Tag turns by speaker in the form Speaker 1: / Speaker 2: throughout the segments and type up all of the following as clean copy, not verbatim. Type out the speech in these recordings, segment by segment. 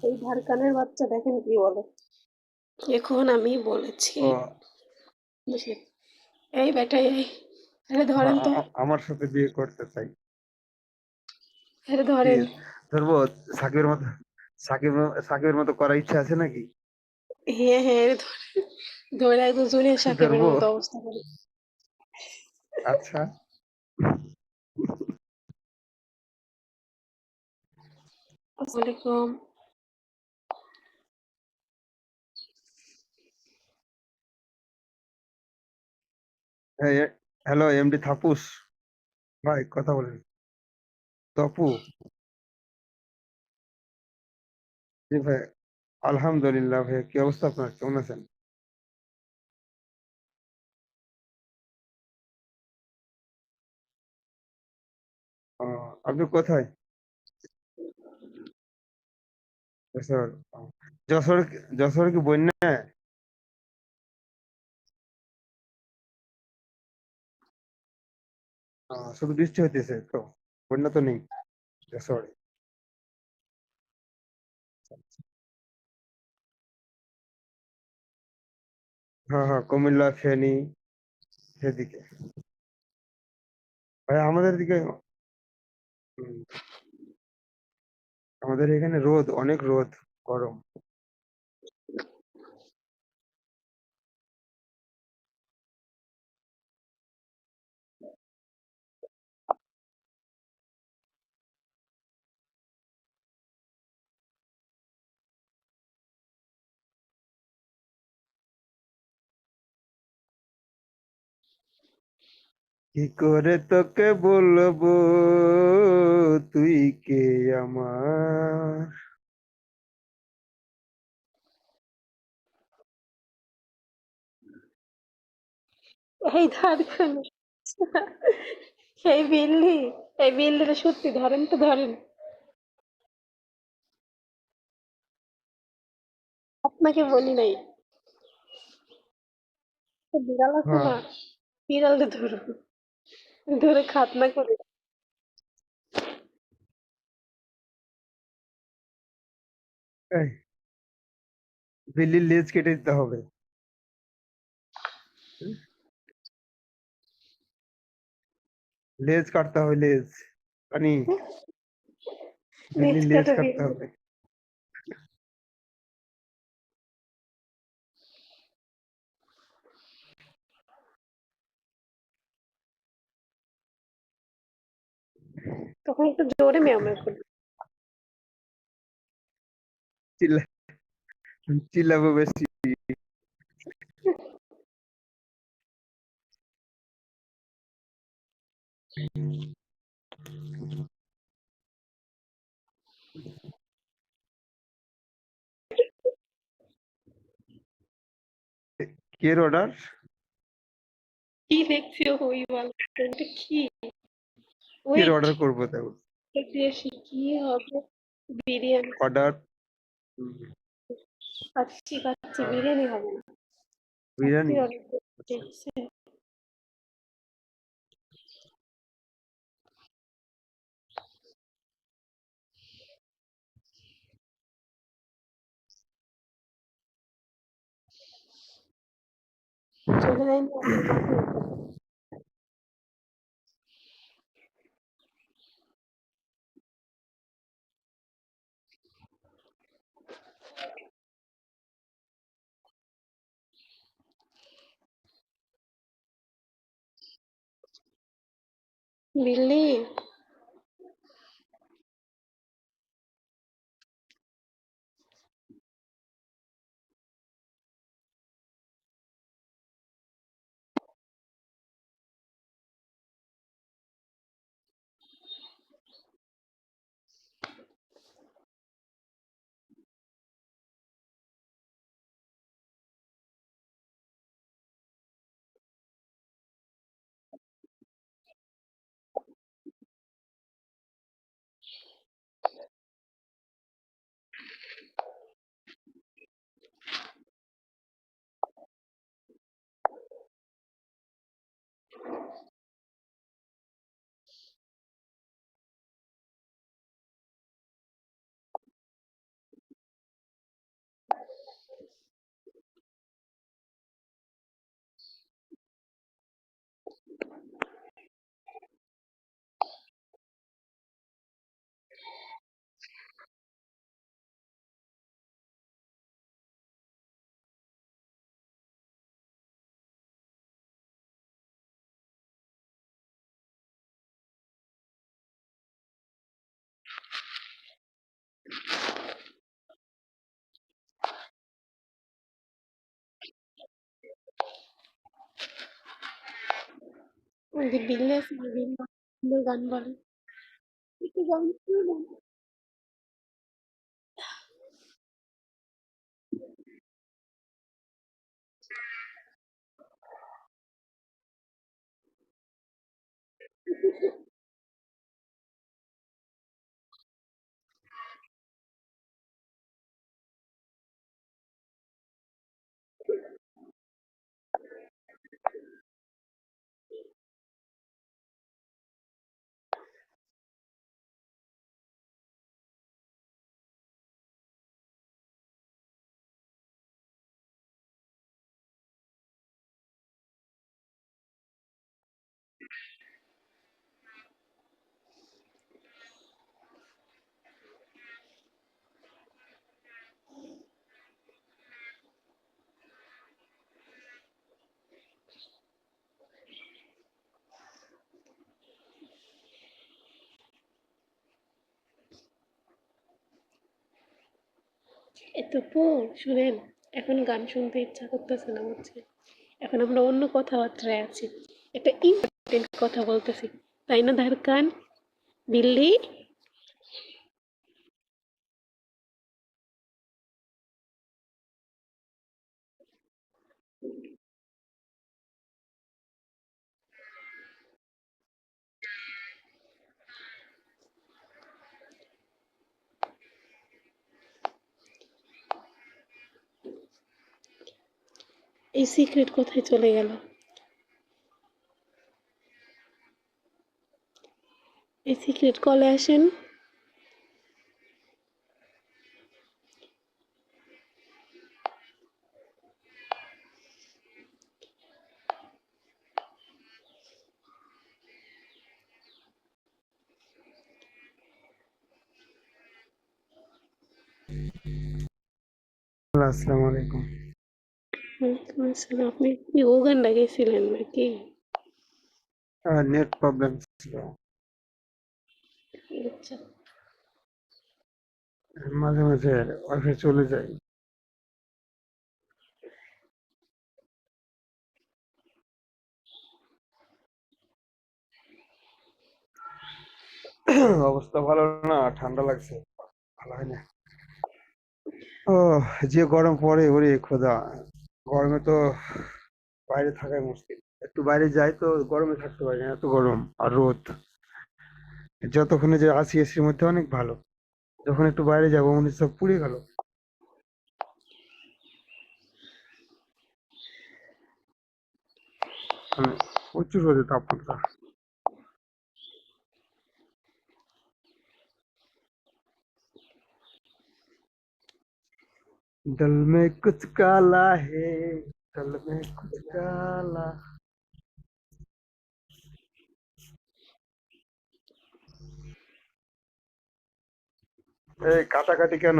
Speaker 1: এই ধারকানের বাচ্চা দেখেন কি বলে। এখন আমি বলেছি,
Speaker 2: ও
Speaker 1: বুঝলি? এই বেটা এই, আরে ধরেন তো,
Speaker 2: আমার সাথে বিয়ে করতে চাই।
Speaker 1: আরে ধরেন।
Speaker 2: প্লিজ ধরবো? সাকিবের মতো, সাকিবের মতো করার ইচ্ছা আছে নাকি?
Speaker 1: হ্যাঁ হ্যাঁ, আরে ধরেন, ধরে একদম জুনিয়র সাকিবের
Speaker 2: ধরবো?
Speaker 1: মতো অবস্থা করে।
Speaker 2: আচ্ছা।
Speaker 1: আসসালামু আলাইকুম।
Speaker 2: হ্যালো এমডি থাপুস, ভাই কথা বলেন। তপু, জি ভাই। আলহামদুলিল্লাহ ভাই, কি অবস্থা আপনার, কেমন আছেন? আপনি কোথায়? যশোর। যশোর, যশোর কি বন্যা? শুধু বৃষ্টি হইতেছে তো, বন্যা তো নেই যশোরে। হ্যাঁ হ্যাঁ, কুমিল্লা ফেনী সেদিকে। ভাই আমাদের দিকে উম, আমাদের এখানে রোদ, অনেক রোদ, গরম। কি করে তোকে বলবো তুই কে আমার?
Speaker 1: এই ধারকান, এই বিল্লি, এই বিল্লিটা সত্যি ধরেন তো ধরেন। আপনাকে বলি নাই, বিড়াল আছে
Speaker 2: হ্যাঁ।
Speaker 1: না, বিড়ালটা ধরুন, ধরে খাতনা করে।
Speaker 2: এই, বিল্লির লেজ কেটে দিতে হবে। লেজ কাটতে হবে, লেজ, মানে
Speaker 1: নিচ
Speaker 2: বিল্লির লেজ
Speaker 1: কাটা
Speaker 2: কাটতে
Speaker 1: বিল্লি।
Speaker 2: হবে।
Speaker 1: তখন একটু জোরে ম্যাও ম্যাও করবে।
Speaker 2: চিল্লা, চিল্লাবো বেশি। কে অর্ডার?
Speaker 1: কি দেখছি ওই বল, এটা কি?
Speaker 2: কে
Speaker 1: ওয়েট,
Speaker 2: অর্ডার করবো তাও?
Speaker 1: দেখছি কি হবে। বিরিয়ানি।
Speaker 2: অর্ডার?
Speaker 1: খাচ্ছি খাচ্ছি, বিরিয়ানি হবে না। খাচ্ছি
Speaker 2: বিরিয়ানি?
Speaker 1: অনেক
Speaker 2: আচ্ছা।
Speaker 1: দেখছে। চলে যায়নি আপনার মাথার উপর। বিল্লি, ওদের বিল্লে আছে না, বিল্লে গান বলে। একটু গান শুনবেন? এতপু, শুনেন, এখন গান শুনতে ইচ্ছা করতেছে না বুঝছেন। এখন আমরা অন্য কথাবার্তায় আছি, একটা ইম্পর্টেন্ট কথা বলতেছি, তাই না ধারকান? বিল্লি, এই সিক্রেট কোথায় চলে গেল? এই সিক্রেট কলে আসেন।
Speaker 2: আসসালামু আলাইকুম।
Speaker 1: ওয়ালাইকুম আসসালাম। আপনি কি উগান্ডা গেছিলেন নাকি?
Speaker 2: নেট প্রবলেম ছিল,
Speaker 1: আচ্ছা।
Speaker 2: মাঝে মাঝে ওয়াইফাই চলে যায়। অবস্থা ভালো না, ঠান্ডা লাগছে, ভালো হয় না। ও, যে গরম পড়ে ওরে খোদা, গরমে তো বাইরে থাকাই মুশকিল। একটু বাইরে যাই তো গরমে থাকতে পারি না, এত গরম আর রোদ। যতক্ষণে যে আছি এসির মধ্যে অনেক ভালো, যখন একটু বাইরে যাবো মনে হচ্ছে সব পুড়ে গেল। মানে প্রচুর রোদে তাপমাত্রা। दिल में कुछ काला है, दिल में कुछ काला। এই কাটাকাটি কেন?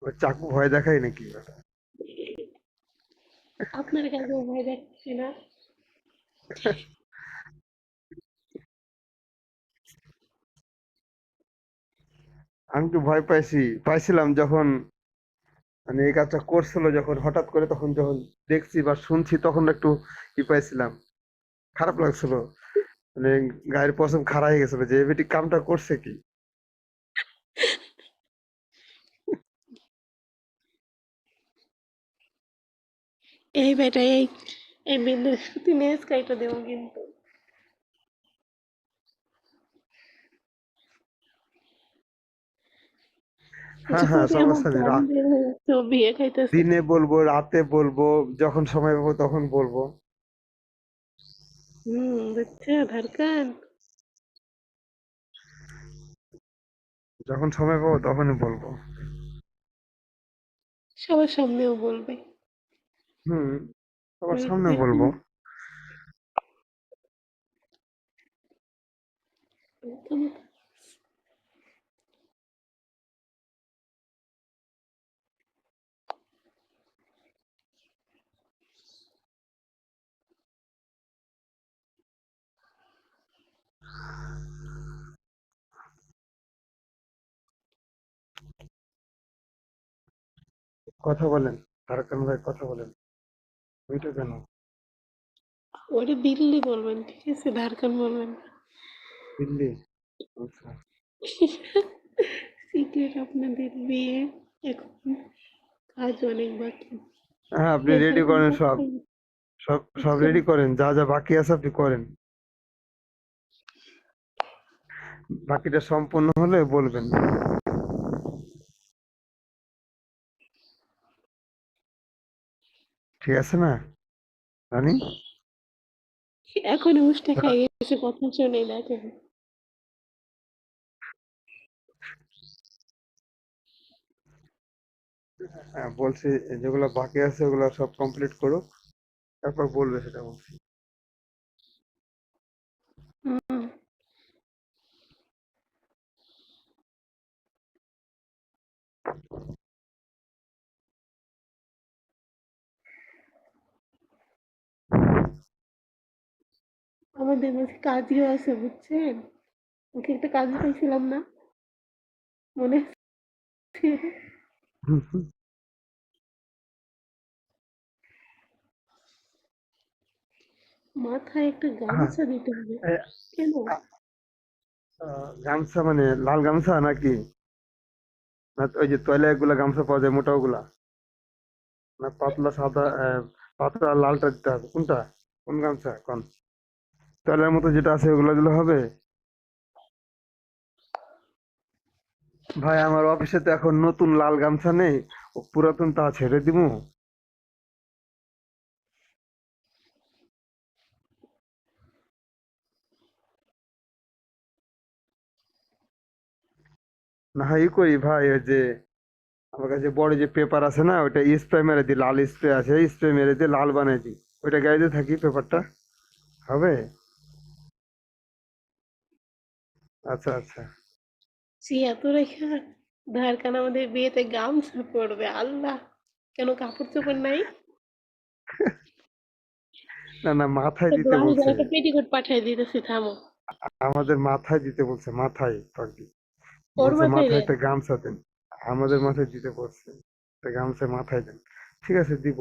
Speaker 2: ওই চাকু ভয় দেখায় নাকি?
Speaker 1: আপনার কাছেও ভয় দেখছি না?
Speaker 2: আমি তো ভয় পাইছিলাম যখন মানে এই কাজটা করছিল, যখন হঠাৎ করে, তখন যখন দেখছি বা শুনছি তখন একটু পাইছিলাম, খারাপ লাগছিল। মানে গায়ের পশম খাড়া হয়ে গেছিল যে এবেটি কামটা করছে কি।
Speaker 1: এই বেটা, এই বিল্লের সাথে ম্যাচ কাইটা দেবো কিন্তু।
Speaker 2: হ্যাঁ
Speaker 1: কিছু
Speaker 2: হ্যাঁ,
Speaker 1: পরে আমার
Speaker 2: সমস্যা নেই।
Speaker 1: গান বের হয়ে যাচ্ছে, ও বিয়ে খাইতেছে।
Speaker 2: দিনে বলবো, রাতে বলবো, যখন সময় পাবো তখন বলবো।
Speaker 1: বুঝছো ধারকান?
Speaker 2: যখন সময় পাবো তখনই বলবো।
Speaker 1: সবার সামনেও বলবে।
Speaker 2: হুম, সবার সামনে
Speaker 1: বুঝছেন?
Speaker 2: বলবো। কথা বলেন, ধারকান ভাই কথা বলেন। ওইটা কেন?
Speaker 1: ওরে বিল্লি বলবেন, ঠিক আছে? ধারকান বলবেন না।
Speaker 2: দিল্লি? আচ্ছা।
Speaker 1: সিক্রেট আপনাদের বিয়ে, এখন কাজ অনেক বাকি।
Speaker 2: হ্যাঁ, আপনি
Speaker 1: হ্যাঁ,
Speaker 2: রেডি
Speaker 1: ধারকান
Speaker 2: করেন সব।
Speaker 1: বলবেন।
Speaker 2: সব
Speaker 1: আচ্ছা,
Speaker 2: রেডি করেন, যা যা বাকি আছে আপনি করেন। বাকিটা সম্পূর্ণ হলে বলবেন। ঠিক আছে না রানী?
Speaker 1: এখন উষ্টা খাই গেছে কথা শুনে দেখেন।
Speaker 2: হ্যাঁ, বলছি যেগুলো বাকি আছে ওগুলো সব কমপ্লিট করুক, তারপর বলবে, সেটা বলছি।
Speaker 1: হুম, আমাদের মাঝে কাজও আছে বুঝছেন? ওকে একটা কাজে পাইছিলাম না, মনে আছে?
Speaker 2: হুম, হুম।
Speaker 1: মাথায় একটা
Speaker 2: হ্যাঁ,
Speaker 1: গামছা দিতে হবে।
Speaker 2: এ,
Speaker 1: কেন?
Speaker 2: আ, গামছা মানে লাল গামছা নাকি? না ওই যে টয়লেট গুলা গামছা পাওয়া যায় মোটা ওগুলা? না পাতলা সাদা, পাতলা লালটা দিতে হবে কোনটা? কোন গামছা কোন? টয়লের মতো যেটা আছে ওগুলা দিলে হবে? ভাই আমার অফিসে তো এখন নতুন লাল গামছা নেই, ও পুরাতনটা ছেড়ে দিমু? না হয় ই করি ভাই, ওই যে আমার কাছে বড় যে পেপার আছে না, ওটা স্প্রে মেরে দিই, লাল স্প্রে আছে, স্প্রে মেরে দিয়ে লাল বানাই দিই, ওইটা গাইতে থাকি পেপারটা। হবে? আচ্ছা আচ্ছা।
Speaker 1: সে এত রেখা ধারকান আমাদের বিয়েতে গামছা পরবে, আল্লাহ! কেন কাপড় চোপড় নাই?
Speaker 2: না না, মাথায়
Speaker 1: তো
Speaker 2: দিতে
Speaker 1: ব্লাউজ আর
Speaker 2: বলছে।
Speaker 1: একটা পেটিকোট পাঠাই দিতেছি, থামো।
Speaker 2: আমাদের মাথায় দিতে বলছে, মাথায় পাগলি।
Speaker 1: ওর
Speaker 2: বলছে
Speaker 1: মাথায়
Speaker 2: মাথায়
Speaker 1: দেন।
Speaker 2: একটা গামছা দেন। আমাদের মাথায় দিতে বলছে, একটা গামছা মাথায় দেন। ঠিক আছে, দিব।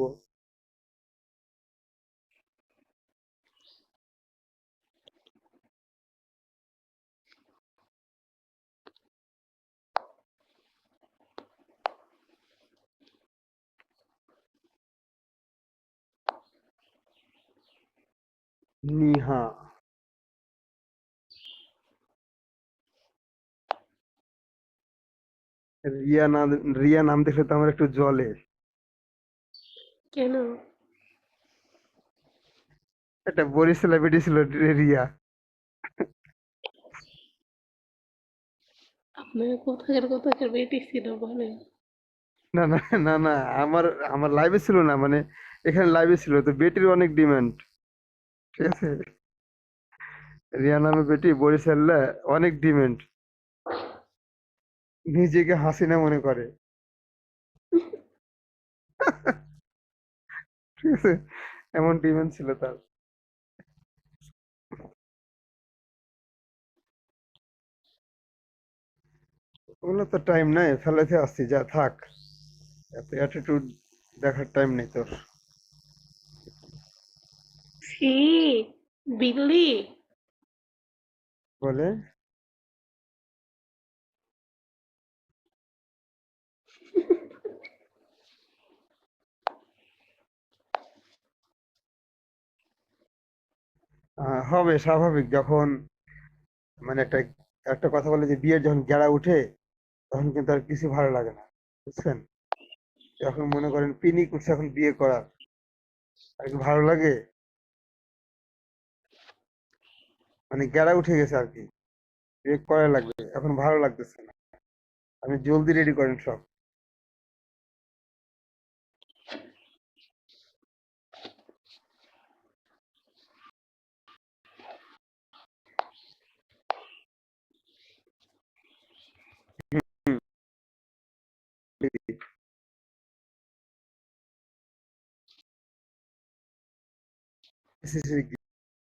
Speaker 2: নিহা। রিয়া নাম, রিয়া নাম দেখলে তো আমার একটু জ্বলে।
Speaker 1: কেন?
Speaker 2: একটা বরিশালে বেটি ছিল, রিয়া।
Speaker 1: আপনার কোথাকার কোথাকার বেটি ছিল বলেন?
Speaker 2: না না না না, আমার আমার লাইভে ছিল না, মানে এখানে লাইভে ছিল তো, বেটির অনেক ডিমান্ড। ঠিক আছে, রিয়া নামে বেটি বরিশালে অনেক ডিমান্ড, নিজেকে হাসিনা মনে করে। ঠিক আছে, এমন ডিমান্ড ছিল তার। ওগুলো তো টাইম নাই, ফেলাতে আসছি, যা থাক। এত অ্যাটিটিউড দেখার টাইম নেই তোর।
Speaker 1: ছি, বিল্লি।
Speaker 2: বলে হবে স্বাভাবিক, যখন মানে একটা একটা কথা বলে যে বিয়ের যখন গেড়া উঠে, তখন কিন্তু আর কিছু ভালো লাগে না, বুঝছেন? যখন মনে করেন পিনিক উঠছে এখন বিয়ে করার, আর কি ভালো লাগে? মানে গেড়া উঠে গেছে আর কি, বিয়ে করা লাগবে, এখন ভালো লাগতেছে না। আপনি জলদি রেডি করেন সব। হুম,